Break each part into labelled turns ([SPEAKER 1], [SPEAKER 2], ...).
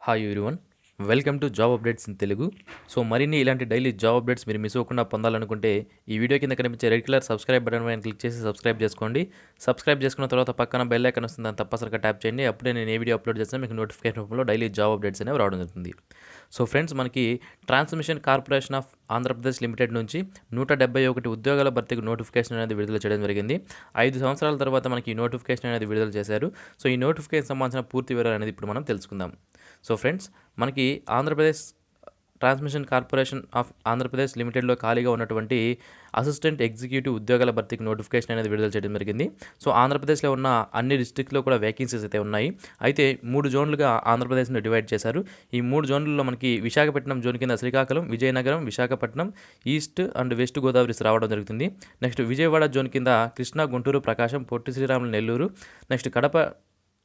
[SPEAKER 1] Hi everyone, welcome to job updates in Telugu. So మరిన్ని ఇలాంటి daily job updates మీరు miss అవ్వకుండా పొందాలనుకుంటే ఈ వీడియో కింద కనిపించే రెడ్ కలర్ సబ్స్క్రైబ్ బటన్ పైన క్లిక్ చేసి సబ్స్క్రైబ్ చేసుకోండి. సబ్స్క్రైబ్ చేసుకున్న తర్వాత పక్కన బెల్ ఐకాన్ వస్తుంది, దాన్ని తప్పనిసరిగా ట్యాప్ చేయండి. అప్పుడే నేను ఏ వీడియో అప్లోడ్ చేసినా మీకు నోటిఫికేషన్ రూపంలో డైలీ జాబ్ అప్డేట్స్ అనేవి రావడం జరుగుతుంది. సో ఫ్రెండ్స్, మనకి transmission corporation of Andhra Pradesh limited నుంచి 171 ఉద్యోగాల భర్తీకి నోటిఫికేషన్ అనేది విడుదల చేయడం జరిగింది. 5 సంవత్సరాల తర్వాత మనకి ఈ నోటిఫికేషన్ అనేది విడుదల చేశారు. సో ఈ నోటిఫికేషన్ సంబంధించిన పూర్తి వివరాలు అనేది ఇప్పుడు మనం తెలుసుకుందాం. సో ఫ్రెండ్స్, మనకి Andhra Pradesh transmission corporation of Andhra Pradesh లిమిటెడ్లో ఖాళీగా ఉన్నటువంటి అసిస్టెంట్ ఎగ్జిక్యూటివ్ ఉద్యోగాల భర్తీకి నోటిఫికేషన్ అనేది విడుదల చేయడం జరిగింది. సో ఆంధ్రప్రదేశ్లో ఉన్న అన్ని డిస్ట్రిక్ట్లో కూడా వేకెన్సీస్ అయితే ఉన్నాయి. అయితే 3 జోన్లుగా ఆంధ్రప్రదేశ్ని డివైడ్ చేశారు. ఈ 3 జోన్లలో మనకి విశాఖపట్నం జోన్ కింద Srikakulam, Vizianagaram, Visakhapatnam, east and west Godavari రావడం జరుగుతుంది. నెక్స్ట్ విజయవాడ జోన్ కింద కృష్ణా, గుంటూరు, ప్రకాశం, పొట్టి శ్రీరాములు, నెల్లూరు. నెక్స్ట్ కడప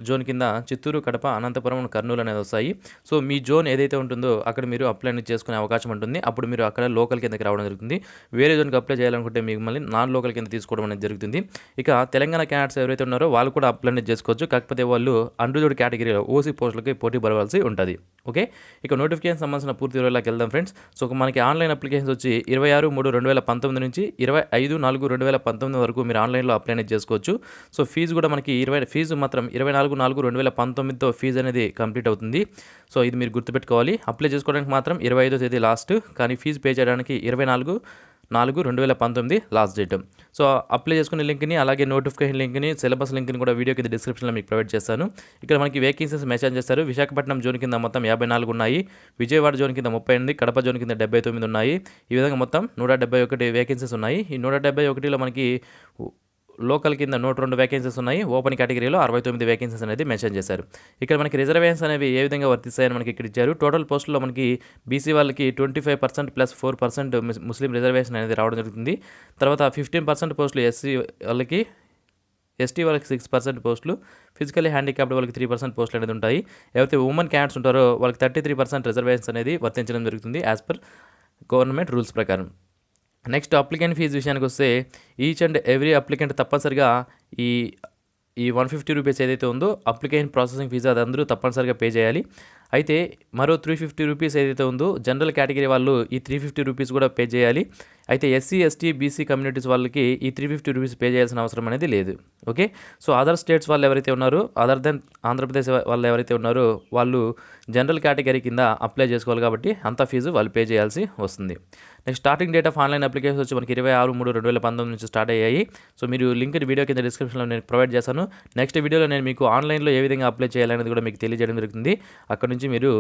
[SPEAKER 1] జోన్ కింద చిత్తూరు, కడప, అనంతపురం, కర్నూలు అనేది వస్తాయి. సో మీ జోన్ ఏదైతే ఉంటుందో అక్కడ మీరు అప్లై చేసుకునే అవకాశం ఉంటుంది. అప్పుడు మీరు అక్కడ లోకల్ కిందకి రావడం జరుగుతుంది. వేరే జోన్కి అప్లై చేయాలనుకుంటే మిమ్మల్ని నాన్ లోకల్ కింద తీసుకోవడం అనేది జరుగుతుంది. ఇక తెలంగాణ క్యాండిడేట్స్ ఎవరైతే ఉన్నారో వాళ్ళు కూడా అప్లై చేసుకోవచ్చు. కాకపోతే వాళ్ళు అన్రిజర్వ్డ్ కేటగిరీలో ఓసీ పోస్టులకి పోటీ పడవలసి ఉంటుంది. ఓకే, ఇక నోటిఫికేషన్ సంబంధించిన పూర్తి వివరాలకు వెళ్దాం ఫ్రెండ్స్. సో మనకి ఆన్లైన్ అప్లికేషన్స్ వచ్చి 26/3/2019 నుంచి 25/4/2019 వరకు మీరు ఆన్లైన్లో అప్లై అనేది చేసుకోవచ్చు. సో ఫీజు కూడా మనకి ఫీజు మాత్రం 24/4/2019తో ఫీజు అనేది కంప్లీట్ అవుతుంది. సో ఇది మీరు గుర్తుపెట్టుకోవాలి. అప్లై చేసుకోవడానికి మాత్రం 25వ తేదీ లాస్ట్, కానీ ఫీజు పే చేయడానికి 24/4/2019 లాస్ట్ డేట్. సో అప్లై చేసుకునే లింక్ని, అలాగే నోటిఫికేషన్ లింక్ని, సిలబస్ లింక్ని కూడా వీడియో కింద డిస్క్రిప్షన్లో మీకు ప్రొవైడ్ చేస్తాను. ఇక్కడ మనకి వేకెన్సీస్ మెన్షన్ చేస్తారు. విశాఖపట్నం జోన్ కింద మొత్తం 54 ఉన్నాయి. విజయవాడ జోన్ కింద 38, కడప జోన్ కింద 79 ఉన్నాయి. ఈ విధంగా మొత్తం 171 వేకెన్సీస్ ఉన్నాయి. ఈ 171లో మనకి లోకల్ కింద 102 వేకెన్సీస్ ఉన్నాయి. ఓపెన్ కేటగిరీలో 69 వేకెన్సీస్ అనేది మెన్షన్ చేశారు. ఇక్కడ మనకి రిజర్వేషన్స్ అనేవి ఏ విధంగా వర్తిస్తాయని మనకి ఇక్కడ ఇచ్చారు. టోటల్ పోస్టుల్లో మనకి బీసీ వాళ్ళకి 25% ప్లస్ 4% ముస్లిం రిజర్వేషన్ అనేది రావడం జరుగుతుంది. తర్వాత 15% పోస్టులు ఎస్సీ వాళ్ళకి, ఎస్టీ వాళ్ళకి 6% పోస్టులు, ఫిజికల్లీ హ్యాండిక్యాప్డ్ వాళ్ళకి 3% పోస్టులు అనేది ఉంటాయి. ఎవరైతే ఉమెన్ క్యాండిడేట్స్ ఉంటారో వాళ్ళకి 33% రిజర్వేషన్స్ అనేది వర్తించడం జరుగుతుంది యాజ్ పర్ గవర్నమెంట్ రూల్స్ ప్రకారం. నెక్స్ట్ అప్లికెంట్ ఫీజు విషయానికి వస్తే ఈచ్ అండ్ ఎవ్రీ అప్లికెంట్ తప్పనిసరిగా ఈ 150 రూపీస్ ఏదైతే ఉందో అప్లికేషన్ ప్రాసెసింగ్ ఫీజు అది అందరూ తప్పనిసరిగా పే చేయాలి. అయితే మరో 350 రూపీస్ ఏదైతే ఉందో జనరల్ కేటగిరీ వాళ్ళు ఈ 350 రూపీస్ కూడా పే చేయాలి. అయితే ఎస్సీ, ఎస్టీ, బీసీ కమ్యూనిటీస్ వాళ్ళకి ఈ 350 రూపీస్ పే చేయాల్సిన అవసరం అనేది లేదు. ఓకే, సో అదర్ స్టేట్స్ వాళ్ళు ఎవరైతే ఉన్నారో, అదర్ దెన్ ఆంధ్రప్రదేశ్ వాళ్ళు ఎవరైతే ఉన్నారో వాళ్ళు జనరల్ కేటగిరీ కింద అప్లై చేసుకోవాలి కాబట్టి అంత ఫీజు వాళ్ళు పే చేయాల్సి వస్తుంది. Next starting date of online application వచ్చి మనకి 26/3/2019 నుంచి స్టార్ట్ అయ్యాయి. సో మీరు లింక్ వీడియో కింద డిస్క్రిప్షన్లో నేను ప్రొవైడ్ చేశాను. నెక్స్ట్ వీడియోలో నేను మీకు ఆన్లైన్లో ఏ విధంగా అప్లై చేయాలనేది కూడా మీకు తెలియజేయడం జరుగుతుంది. అక్కడ నుంచి మీరు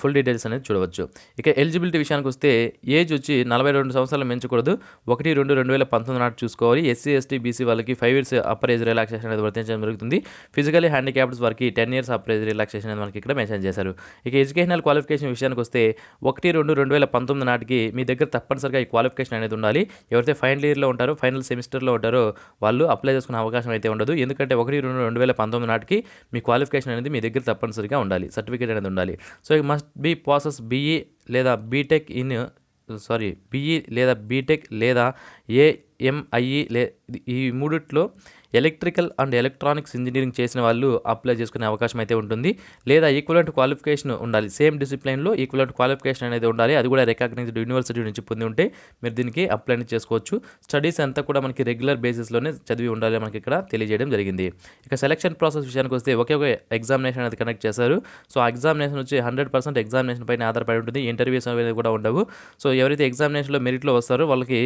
[SPEAKER 1] ఫుల్ డీటెయిల్స్ అనేది చూడవచ్చు. ఇక ఎలిజిబిలిటీ విషయానికి వస్తే ఏజ్ వచ్చి 42 సంవత్సరాలు మించకూడదు. 1/2/2019 నాటి చూసుకోవాలి. ఎస్సీ, ఎస్టీ, బీసీ వాళ్ళకి 5 years అప్పర్ ఏజ్ రిలాక్సేషన్ అనేది వర్తించడం జరుగుతుంది. ఫిజికల్లీ హ్యాండిక్యాప్డ్స్ వారికి 10 years అప్పర్ ఏజ్ రిలాక్సేషన్ అనేది మనకి ఇక్కడ మెన్షన్ చేశారు. ఇక ఎడ్యుకేషనల్ క్వాలిఫికేషన్ విషయానికి వస్తే 1/2/2019 నాటికి మీ దగ్గర తప్పనిసరిగా ఈ క్వాలిఫికేషన్ అనేది ఉండాలి. ఎవరైతే ఫైనల్ ఇయర్లో ఉంటారో, ఫైనల్ సెమిస్టర్లో ఉంటారో వాళ్ళు అప్లై చేసుకునే అవకాశం అయితే ఉండదు. ఎందుకంటే 1/2/2019 నాటికి మీ క్వాలిఫికేషన్ అనేది మీ దగ్గర తప్పనిసరిగా ఉండాలి, సర్టిఫికేట్ అనేది ఉండాలి. So must be process BE లేదా బీటెక్ లేదా ఏఎంఐఈ ఈ మూడిట్లో ఎలక్ట్రికల్ అండ్ ఎలక్ట్రానిక్స్ ఇంజనీరింగ్ చేసిన వాళ్ళు అప్లై చేసుకునే అవకాశం అయితే ఉంటుంది. లేదా ఈక్వలెంట్ క్వాలిఫికేషన్ ఉండాలి. సేమ్ డిసిప్లైన్లో ఈక్వలెంట్ క్వాలిఫికేషన్ అనేది ఉండాలి. అది కూడా రికగ్నైజ్డ్ యూనివర్సిటీ నుంచి పొంది ఉంటే మీరు దీనికి అప్లై చేసుకోవచ్చు. స్టడీస్ అంతా కూడా మనకి రెగ్యులర్ బేసిస్లోనే చదివి ఉండాలి మనకి ఇక్కడ తెలియజేయడం జరిగింది. ఇక సెలక్షన్ ప్రాసెస్ విషయానికి వస్తే ఒకే ఒక ఎగ్జామినేషన్ అనేది కండక్ట్ చేశారు. సో ఆ ఎగ్జామినేషన్ వచ్చి 100% ఎగ్జామినేషన్ పైన ఆధారపడి ఉంటుంది. ఇంటర్వ్యూస్ అనేది కూడా ఉండవు. సో ఎవరైతే ఎగ్జామినేషన్లో మెరిట్లో వస్తారో వాళ్ళకి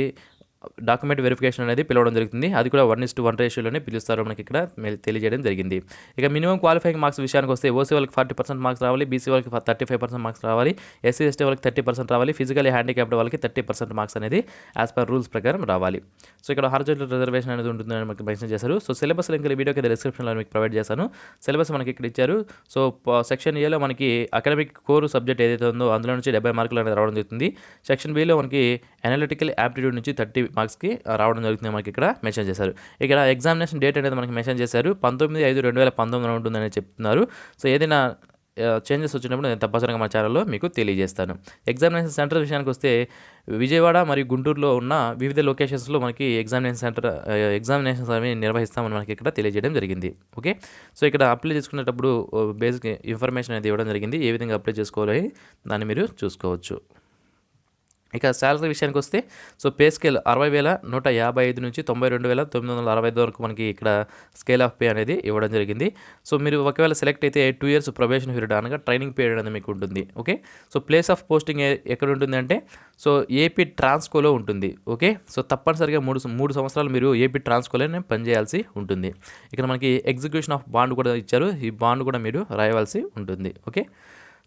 [SPEAKER 1] డాక్యుమెంట్ వెరిఫికేషన్ అనేది పిలవడం జరుగుతుంది. అది కూడా 1:1 రేషియోలోనే పిలుస్తారు మనకి ఇక్కడ తెలియజేయడం జరిగింది. ఇక మినిమం క్వాలిఫైయింగ్ మార్క్స్ విషయానికి వస్తే ఓసీ వాళ్ళకి 40% మార్క్స్ రావాలి, బీసీ వాళ్ళకి 35% మార్క్స్ రావాలి, ఎస్సీ, ఎస్టీ వాళ్ళకి 30% రావాలి, ఫిజికల్లీ హ్యాండిక్యాప్డ్ వాళ్ళకి 30% మార్క్స్ అనేది యాజ్ పర్ రూల్స్ ప్రకారం రావాలి. సో ఇక్కడ హారిజాంటల్ రిజర్వేషన్ అనేది ఉంటుందని మనకి మెన్షన్ చేశారు. సో సిలబస్ లింక్ వీడియో కింద డిస్క్రిప్షన్లో మీకు ప్రొవైడ్ చేశాను. సిలబస్ మనకి ఇక్కడ ఇచ్చారు. సో సెక్షన్ ఏలో మనకి అకాడమిక్ కోర్ సబ్జెక్ట్ ఏదైతే ఉందో అందులో నుంచి 70 మార్కులు అనేది రావడం జరుగుతుంది. సెక్షన్ బిలో మనకి అనలిటికల్ యాప్టిట్యూడ్ నుంచి 30 మార్క్స్కి రావడం జరుగుతుంది మనకి ఇక్కడ మెన్షన్ చేశారు. ఇక్కడ ఎగ్జామినేషన్ డేట్ అనేది మనకి మెన్షన్ చేశారు 19/5/2019 ఉంటుందని చెప్తున్నారు. సో ఏదైనా చేంజెస్ వచ్చినప్పుడు నేను తప్పనిసరిగా మా ఛానల్లో మీకు తెలియజేస్తాను. ఎగ్జామినేషన్ సెంటర్ విషయానికి వస్తే విజయవాడ మరియు గుంటూరులో ఉన్న వివిధ లొకేషన్స్లో మనకి ఎగ్జామినేషన్స్ అవి నిర్వహిస్తామని మనకి ఇక్కడ తెలియజేయడం జరిగింది. ఓకే, సో ఇక్కడ అప్లై చేసుకునేటప్పుడు బేసిక్ ఇన్ఫర్మేషన్ అనేది ఇవ్వడం జరిగింది. ఏ విధంగా అప్లై చేసుకోవాలి దాన్ని మీరు చూసుకోవచ్చు. ఇక శాలరీ విషయానికి వస్తే సో పే స్కేల్ 60,155 నుంచి 92,965 వరకు మనకి ఇక్కడ స్కేల్ ఆఫ్ పే అనేది ఇవ్వడం జరిగింది. సో మీరు ఒకవేళ సెలెక్ట్ అయితే 2 ఇయర్స్ ప్రొబేషన్ పీరియడ్ అనగా ట్రైనింగ్ పీరియడ్ అనేది మీకు ఉంటుంది. Okay, so place of posting ఎక్కడ ఉంటుంది అంటే సో ఏపీ ట్రాన్స్కోలో ఉంటుంది. ఓకే, సో తప్పనిసరిగా 3 సంవత్సరాలు మీరు ఏపీ ట్రాన్స్కోలోనే పనిచేయాల్సి ఉంటుంది. ఇక్కడ మనకి ఎగ్జిక్యూషన్ ఆఫ్ బాండ్ కూడా ఇచ్చారు. ఈ బాండ్ కూడా మీరు రాయవలసి ఉంటుంది. ఓకే,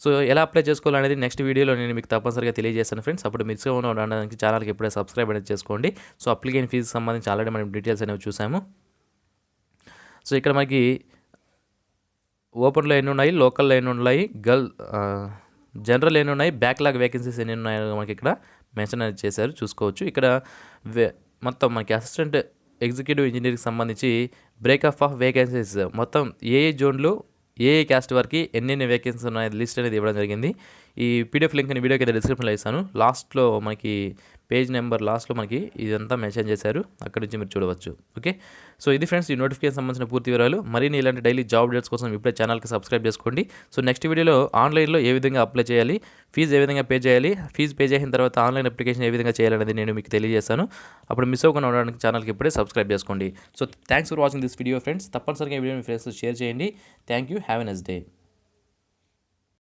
[SPEAKER 1] సో ఎలా అప్లై చేసుకోవాలనేది నెక్స్ట్ వీడియోలో నేను మీకు తప్పనిసరిగా తెలియజేస్తాను ఫ్రెండ్స్. అప్పుడు మిస్ ఉండడానికి ఛానల్కి ఇప్పుడే సబ్స్క్రైబ్ అనేది చేసుకోండి. సో అప్లికేషన్ ఫీజుకి సంబంధించి ఆల్రెడీ మనం డీటెయిల్స్ అనేవి చూసాము. సో ఇక్కడ మనకి ఓపెన్లో ఎన్ని ఉన్నాయి, లోకల్లో ఎన్ని ఉన్నాయి, జనరల్ ఎన్ని ఉన్నాయి, బ్యాక్లాగ్ వేకెన్సీస్ ఎన్ని ఉన్నాయో మనకి ఇక్కడ మెన్షన్ అనేది చేశారు, చూసుకోవచ్చు. ఇక్కడ మొత్తం మనకి అసిస్టెంట్ ఎగ్జిక్యూటివ్ ఇంజనీర్కి సంబంధించి బ్రేకప్ ఆఫ్ వేకెన్సీస్ మొత్తం ఏ జోన్లు ఏ క్యాస్ట్ వరకు ఎన్ని వేకెన్సీస్ ఉన్నాయి లిస్ట్ అనేది ఇవ్వడం జరిగింది. ఈ పీడిఎఫ్ లింక్ నేను వీడియోకి అయితే డిస్క్రిప్షన్లో ఇస్తాను. లాస్ట్లో మనకి పేజ్ నెంబర్ లాస్ట్లో మనకి ఇదంతా మెన్షన్ చేశారు, అక్కడి నుంచి మీరు చూడవచ్చు. ఓకే, సో ఇది ఫ్రెండ్స్ ఈ నోటిఫికేషన్ సంబంధించిన పూర్తి వివరాలు. మరిన్ని ఇలాంటి డైలీ జాబ్ అప్డేట్స్ కోసం ఇప్పుడే ఛానల్కి సబ్స్క్రైబ్ చేసుకోండి. సో నెక్స్ట్ వీడియోలో ఆన్లైన్లో ఏ విధంగా అప్లై చేయాలి, ఫీజు ఏ విధంగా పే చేయాలి, ఫీజు పే చేసిన తర్వాత ఆన్లైన్ అప్లికేషన్ ఏ విధంగా చేయాలనేది నేను మీకు తెలియజేస్తాను. అప్పుడు మిస్ అవ్వకుండా ఉండడానికి ఛానల్కి ఇప్పుడే సబ్స్క్రైబ్ చేసుకోండి. So thanks for watching this video friends. తప్పనిసరిగా ఈ వీడియో మీ ఫ్రెండ్స్ షేర్ చేయండి. Thank you, have a nice day.